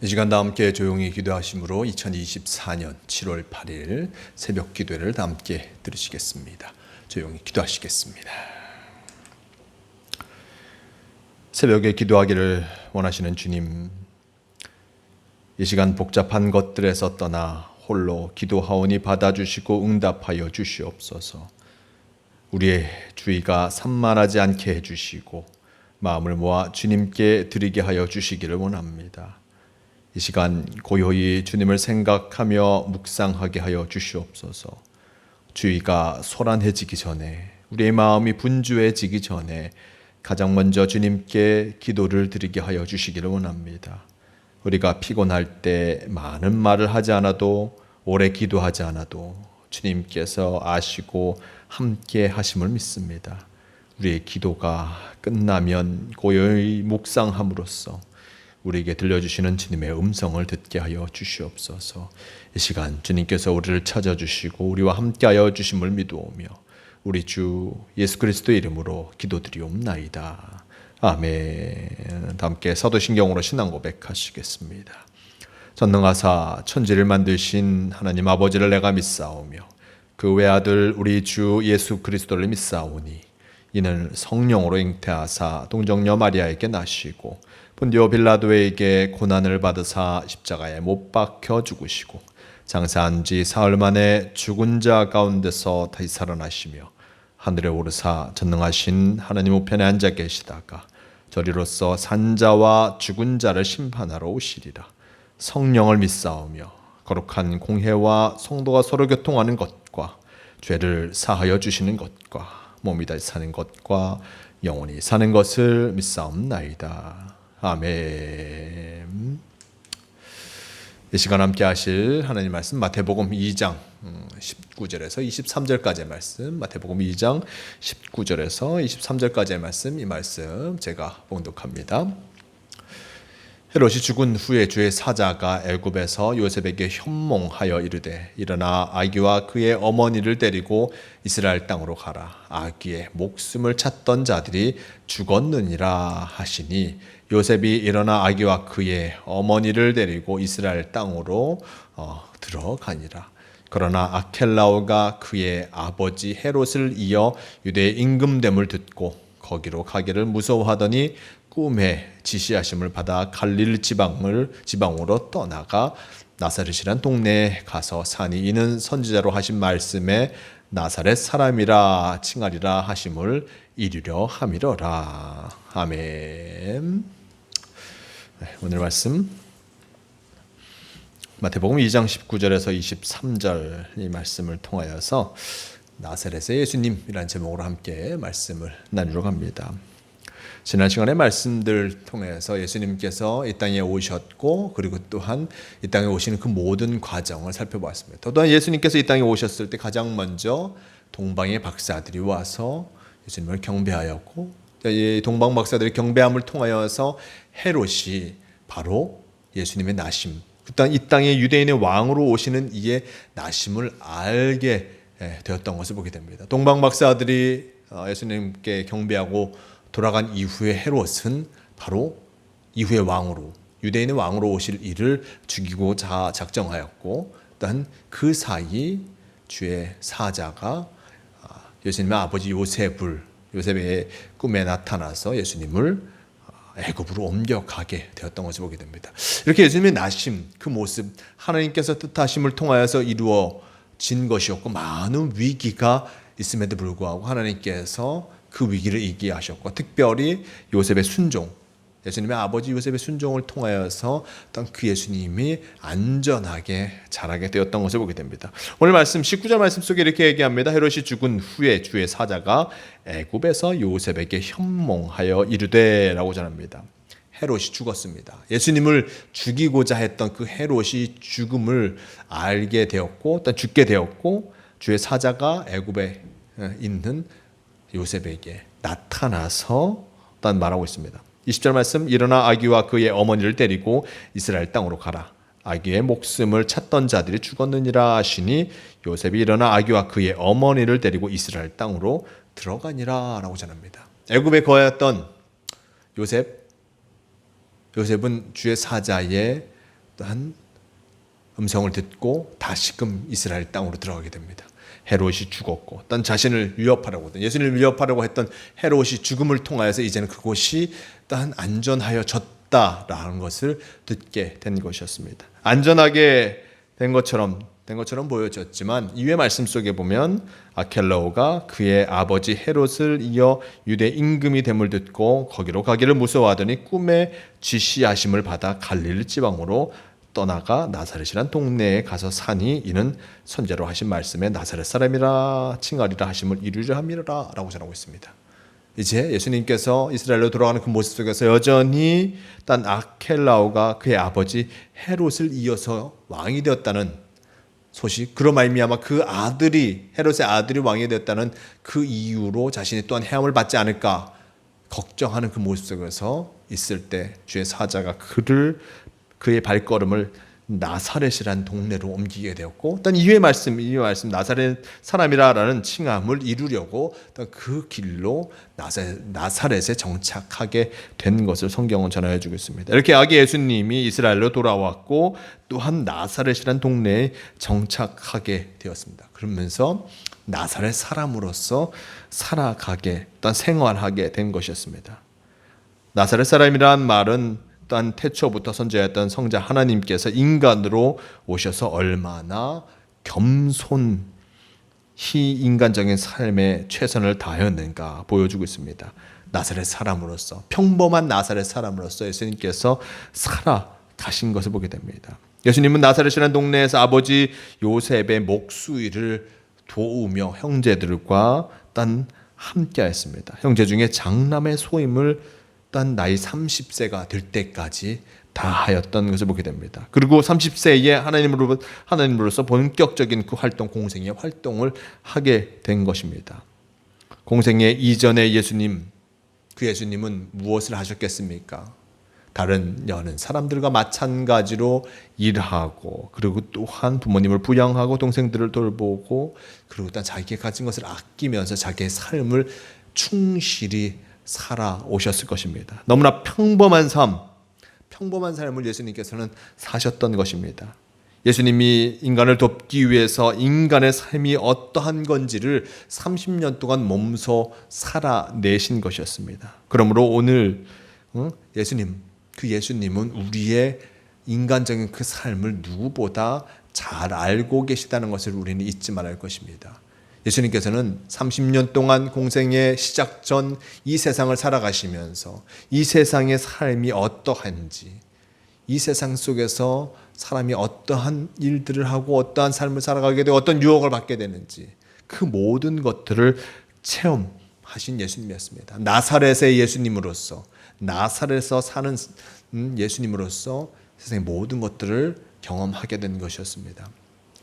이 시간 다 함께 조용히 기도하심으로 2024년 7월 8일 새벽 기도를 다 함께 들으시겠습니다. 조용히 기도하시겠습니다. 새벽에 기도하기를 원하시는 주님, 이 시간 복잡한 것들에서 떠나 홀로 기도하오니 받아주시고 응답하여 주시옵소서. 우리의 주의가 산만하지 않게 해주시고 마음을 모아 주님께 드리게 하여 주시기를 원합니다. 이 시간 고요히 주님을 생각하며 묵상하게 하여 주시옵소서. 주의가 소란해지기 전에, 우리의 마음이 분주해지기 전에 가장 먼저 주님께 기도를 드리게 하여 주시기를 원합니다. 우리가 피곤할 때 많은 말을 하지 않아도, 오래 기도하지 않아도 주님께서 아시고 함께 하심을 믿습니다. 우리의 기도가 끝나면 고요히 묵상함으로써 우리에게 들려주시는 주님의 음성을 듣게 하여 주시옵소서. 이 시간 주님께서 우리를 찾아주시고 우리와 함께하여 주심을 믿으오며 우리 주 예수 그리스도의 이름으로 기도드리옵나이다. 아멘. 함께 사도신경으로 신앙 고백하시겠습니다. 전능하사 천지를 만드신 하나님 아버지를 내가 믿사오며 그 외아들 우리 주 예수 그리스도를 믿사오니 이는 성령으로 잉태하사 동정녀 마리아에게 나시고 본디오 빌라도에게 고난을 받으사 십자가에 못 박혀 죽으시고 장사한 지 사흘 만에 죽은 자 가운데서 다시 살아나시며 하늘에 오르사 전능하신 하나님 우편에 앉아 계시다가 저리로서 산자와 죽은 자를 심판하러 오시리라. 성령을 믿사오며 거룩한 공회와 성도가 서로 교통하는 것과 죄를 사하여 주시는 것과 몸이 다시 사는 것과 영원히 사는 것을 믿사옵나이다. 아멘. 이 시간 함께 하실 하나님 말씀 마태복음 2장 19절에서 23절까지의 말씀, 마태복음 2장 19절에서 23절까지의 말씀, 이 말씀 제가 봉독합니다. 헤롯이 죽은 후에 주의 사자가 애굽에서 요셉에게 현몽하여 이르되 일어나 아기와 그의 어머니를 데리고 이스라엘 땅으로 가라. 아기의 목숨을 찾던 자들이 죽었느니라 하시니 요셉이 일어나 아기와 그의 어머니를 데리고 이스라엘 땅으로 들어가니라. 그러나 아켈라오가 그의 아버지 헤롯을 이어 유대의 임금됨을 듣고 거기로 가기를 무서워하더니 꿈에 지시하심을 받아 갈릴 지방으로 떠나가 나사렛이란 동네에 가서 사니 이는 선지자로 하신 말씀에 나사렛 사람이라 칭하리라 하심을 이루려 함이로라. 아멘. 오늘 말씀 마태복음 2장 19절에서 23절 이 말씀을 통하여서 나사렛의 예수님이라는 제목으로 함께 말씀을 나누려고 합니다. 지난 시간의 말씀들 통해서 예수님께서 이 땅에 오셨고 그리고 또한 이 땅에 오시는 그 모든 과정을 살펴보았습니다. 또한 예수님께서 이 땅에 오셨을 때 가장 먼저 동방의 박사들이 와서 예수님을 경배하였고 이 동방 박사들의 경배함을 통하여서 헤롯이 바로 예수님의 나심, 이 땅에 유대인의 왕으로 오시는 이의 나심을 알게 되었던 것을 보게 됩니다. 동방 박사들이 예수님께 경배하고 돌아간 이후에 헤롯은 바로 이후의 왕으로, 유대인의 왕으로 오실 이를 죽이고자 작정하였고, 또한 그 사이 주의 사자가 예수님의 아버지 요셉의 꿈에 나타나서 예수님을 애굽으로 옮겨가게 되었던 것을 보게 됩니다. 이렇게 예수님의 나심, 그 모습, 하나님께서 뜻하심을 통하여서 이루어진 것이었고 많은 위기가 있음에도 불구하고 하나님께서 그 위기를 이기게 하셨고 특별히 요셉의 순종, 예수님의 아버지 요셉의 순종을 통하여서 어떤 그 예수님이 안전하게 자라게 되었던 것을 보게 됩니다. 오늘 말씀 19절 말씀 속에 이렇게 얘기합니다. 헤롯이 죽은 후에 주의 사자가 애굽에서 요셉에게 현몽하여 이르되 라고 전합니다. 헤롯이 죽었습니다. 예수님을 죽이고자 했던 그 헤롯이 죽음을 알게 되었고 또 죽게 되었고 주의 사자가 애굽에 있는 요셉에게 나타나서 단 말하고 있습니다. 20절 말씀, 일어나 아기와 그의 어머니를 데리고 이스라엘 땅으로 가라. 아기의 목숨을 찾던 자들이 죽었느니라 하시니 요셉이 일어나 아기와 그의 어머니를 데리고 이스라엘 땅으로 들어가니라 라고 전합니다. 애굽에 거하였던 요셉은 주의 사자의 또한 음성을 듣고 다시금 이스라엘 땅으로 들어가게 됩니다. 헤롯이 죽었고 또 자신을 위협하려고 했던, 예수님을 위협하려고 했던 헤롯이 죽음을 통하여서 이제는 그곳이 또한 안전하여졌다라는 것을 듣게 된 것이었습니다. 안전하게 된 것처럼 보여졌지만 이후의 말씀 속에 보면 아켈라오가 그의 아버지 헤롯을 이어 유대 임금이 됨을 듣고 거기로 가기를 무서워하더니 꿈에 지시하심을 받아 갈릴리 지방으로 떠나가 나사렛이란 동네에 가서 사니 이는 선제로 하신 말씀에 나사렛 사람이라 칭하리라 하심을 이루려 함이라 라고 전하고 있습니다. 이제 예수님께서 이스라엘로 돌아가는 그 모습 속에서 여전히 딴 아켈라오가 그의 아버지 헤롯을 이어서 왕이 되었다는 소식, 그로 말미암아 그 아들이, 헤롯의 아들이 왕이 되었다는 그 이유로 자신이 또한 해함을 받지 않을까 걱정하는 그 모습 속에서 있을 때 주의 사자가 그의 발걸음을 나사렛이란 동네로 옮기게 되었고, 또 이후의 말씀 나사렛 사람이라라는 칭함을 이루려고 그 길로 나사렛에 정착하게 된 것을 성경은 전하여 주고 있습니다. 이렇게 아기 예수님이 이스라엘로 돌아왔고 또한 나사렛이란 동네에 정착하게 되었습니다. 그러면서 나사렛 사람으로서 살아가게, 또한 생활하게 된 것이었습니다. 나사렛 사람이란 말은 또한 태초부터 선지자였던 성자 하나님께서 인간으로 오셔서 얼마나 겸손히 인간적인 삶에 최선을 다하였는가 보여주고 있습니다. 나사렛 사람으로서, 평범한 나사렛 사람으로서 예수님께서 살아가신 것을 보게 됩니다. 예수님은 나사렛이라는 동네에서 아버지 요셉의 목수일을 도우며 형제들과 단 함께하였습니다. 형제 중에 장남의 소임을 단 나이 30세가 될 때까지 다 하였던 것을 보게 됩니다. 그리고 30세에 하나님으로서 본격적인 그 활동, 공생의 활동을 하게 된 것입니다. 공생의 이전의 예수님, 그 예수님은 무엇을 하셨겠습니까? 다른 여는 사람들과 마찬가지로 일하고, 그리고 또한 부모님을 부양하고 동생들을 돌보고, 그리고 또 자기가 가진 것을 아끼면서 자기의 삶을 충실히 살아오셨을 것입니다. 너무나 평범한 삶을 예수님께서는 사셨던 것입니다. 예수님이 인간을 돕기 위해서 인간의 삶이 어떠한 건지를 30년 동안 몸소 살아내신 것이었습니다. 그러므로 오늘 예수님은 우리의 인간적인 그 삶을 누구보다 잘 알고 계시다는 것을 우리는 잊지 말아야 할 것입니다. 예수님께서는 30년 동안 공생의 시작 전 이 세상을 살아가시면서 이 세상의 삶이 어떠한지, 이 세상 속에서 사람이 어떠한 일들을 하고 어떠한 삶을 살아가게 되고 어떤 유혹을 받게 되는지 그 모든 것들을 체험하신 예수님이었습니다. 나사렛의 예수님으로서, 나사렛에서 사는 예수님으로서 세상의 모든 것들을 경험하게 된 것이었습니다.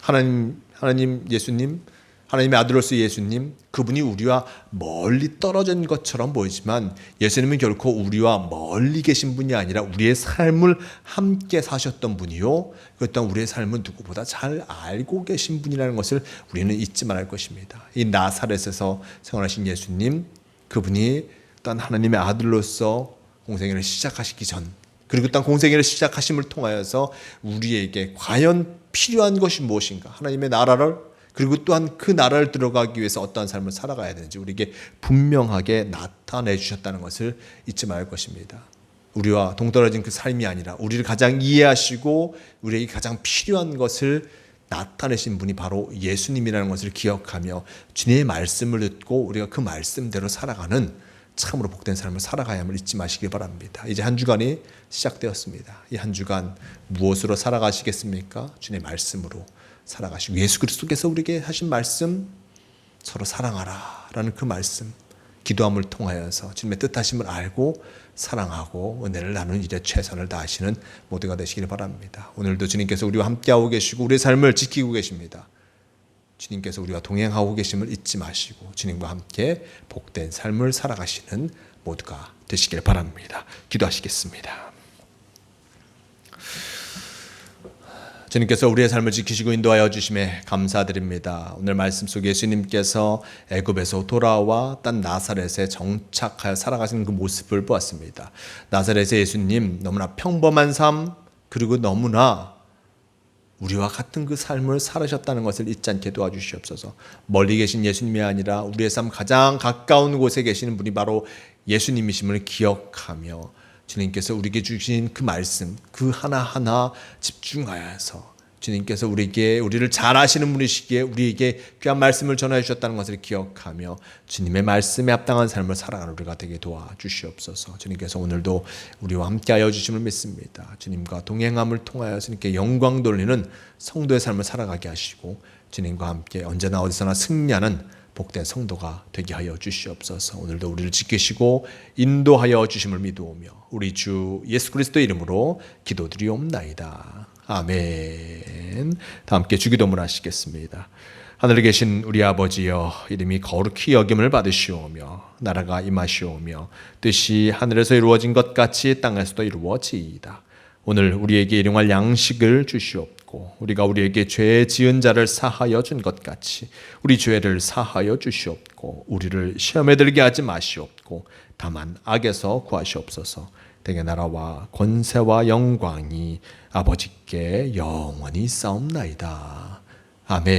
하나님 예수님, 하나님의 아들로서 예수님, 그분이 우리와 멀리 떨어진 것처럼 보이지만 예수님은 결코 우리와 멀리 계신 분이 아니라 우리의 삶을 함께 사셨던 분이요, 또한 우리의 삶은 누구보다 잘 알고 계신 분이라는 것을 우리는 잊지 말아야 할 것입니다. 이 나사렛에서 생활하신 예수님, 그분이 또한 하나님의 아들로서 공생애를 시작하시기 전, 그리고 또한 공생애를 시작하심을 통하여서 우리에게 과연 필요한 것이 무엇인가, 하나님의 나라를, 그리고 또한 그 나라를 들어가기 위해서 어떠한 삶을 살아가야 되는지 우리에게 분명하게 나타내 주셨다는 것을 잊지 말 것입니다. 우리와 동떨어진 그 삶이 아니라 우리를 가장 이해하시고 우리에게 가장 필요한 것을 나타내신 분이 바로 예수님이라는 것을 기억하며 주님의 말씀을 듣고 우리가 그 말씀대로 살아가는 참으로 복된 삶을 살아가야 함을 잊지 마시길 바랍니다. 이제 한 주간이 시작되었습니다. 이 한 주간 무엇으로 살아가시겠습니까? 주님의 말씀으로 살아가시고, 예수 그리스도께서 우리에게 하신 말씀, 서로 사랑하라 라는 그 말씀, 기도함을 통하여서 주님의 뜻하심을 알고 사랑하고 은혜를 나누는 일에 최선을 다하시는 모두가 되시길 바랍니다. 오늘도 주님께서 우리와 함께하고 계시고 우리의 삶을 지키고 계십니다. 주님께서 우리와 동행하고 계심을 잊지 마시고 주님과 함께 복된 삶을 살아가시는 모두가 되시길 바랍니다. 기도하시겠습니다. 주님께서 우리의 삶을 지키시고 인도하여 주심에 감사드립니다. 오늘 말씀 속에 예수님께서 애굽에서 돌아와 딴 나사렛에 정착하여 살아가시는 그 모습을 보았습니다. 나사렛의 예수님, 너무나 평범한 삶, 그리고 너무나 우리와 같은 그 삶을 살으셨다는 것을 잊지 않게 도와주시옵소서. 멀리 계신 예수님이 아니라 우리의 삶 가장 가까운 곳에 계시는 분이 바로 예수님이심을 기억하며 주님께서 우리에게 주신 그 말씀 그 하나하나 집중하여서 주님께서 우리를 잘 아시는 분이시기에 우리에게 귀한 말씀을 전해 주셨다는 것을 기억하며 주님의 말씀에 합당한 삶을 살아가는 우리가 되게 도와주시옵소서. 주님께서 오늘도 우리와 함께하여 주심을 믿습니다. 주님과 동행함을 통하여 주님께 영광 돌리는 성도의 삶을 살아가게 하시고 주님과 함께 언제나 어디서나 승리하는 복된 성도가 되게 하여 주시옵소서. 오늘도 우리를 지키시고 인도하여 주심을 믿으오며 우리 주 예수 그리스도의 이름으로 기도드리옵나이다. 아멘. 다 함께 주기도문 하시겠습니다. 하늘에 계신 우리 아버지여, 이름이 거룩히 여김을 받으시오며 나라가 임하시오며 뜻이 하늘에서 이루어진 것 같이 땅에서도 이루어지이다. 오늘 우리에게 일용할 양식을 주시옵고 우리가 우리에게 죄 지은 자를 사하여 준 것 같이 우리 죄를 사하여 주시옵고 우리를 시험에 들게 하지 마시옵고 다만 악에서 구하시옵소서. 대개 나라와 권세와 영광이 아버지께 영원히 싸움나이다. 아멘.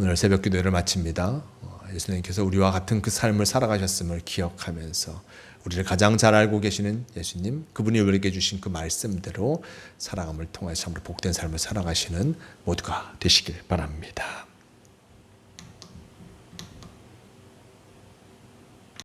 오늘 새벽 기도를 마칩니다. 예수님께서 우리와 같은 그 삶을 살아가셨음을 기억하면서 우리를 가장 잘 알고 계시는 예수님, 그분이 우리에게 주신 그 말씀대로 살아감을 통해 참으로 복된 삶을 살아가시는 모두가 되시길 바랍니다.